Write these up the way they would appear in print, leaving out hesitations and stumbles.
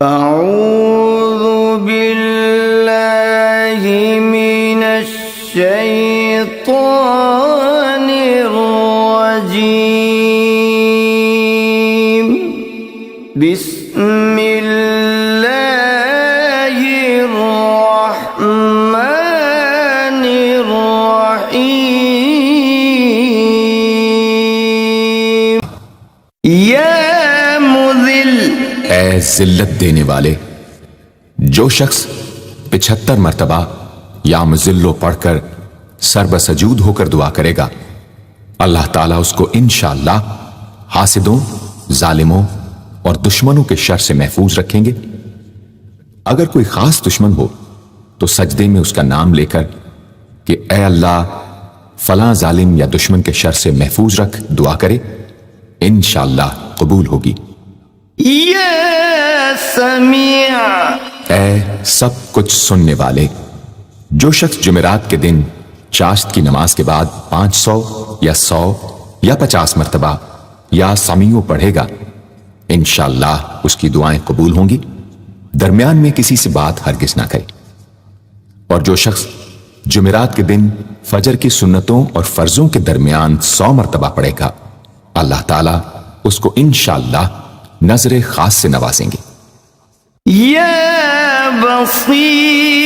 اعوذ باللہ من الشیطان الرجیم بسم اللہ الرحمن الرحیم یا مذل، اے ذلت دینے والے، جو شخص 75 مرتبہ یا مذلو پڑھ کر سر بسجود ہو کر دعا کرے گا، اللہ تعالیٰ اس کو انشاءاللہ حاسدوں، ظالموں اور دشمنوں کے شر سے محفوظ رکھیں گے۔ اگر کوئی خاص دشمن ہو تو سجدے میں اس کا نام لے کر کہ اے اللہ فلاں ظالم یا دشمن کے شر سے محفوظ رکھ دعا کرے، انشاءاللہ قبول ہوگی۔ یا سمیع، اے سب کچھ سننے والے، جو شخص جمعرات کے دن چاشت کی نماز کے بعد 500 یا 100 یا 50 مرتبہ یا سمیع پڑھے گا، انشاءاللہ اس کی دعائیں قبول ہوں گی، درمیان میں کسی سے بات ہرگز نہ کرے۔ اور جو شخص جمعرات کے دن فجر کی سنتوں اور فرضوں کے درمیان 100 مرتبہ پڑھے گا، اللہ تعالیٰ اس کو انشاءاللہ نظر خاص سے نوازیں گے۔ یا بصیر،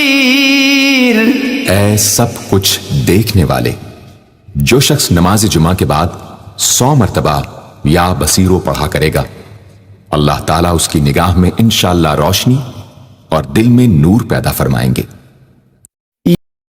اے سب کچھ دیکھنے والے، جو شخص نماز جمعہ کے بعد 100 مرتبہ یا بصیرو پڑھا کرے گا، اللہ تعالیٰ اس کی نگاہ میں انشاءاللہ روشنی اور دل میں نور پیدا فرمائیں گے۔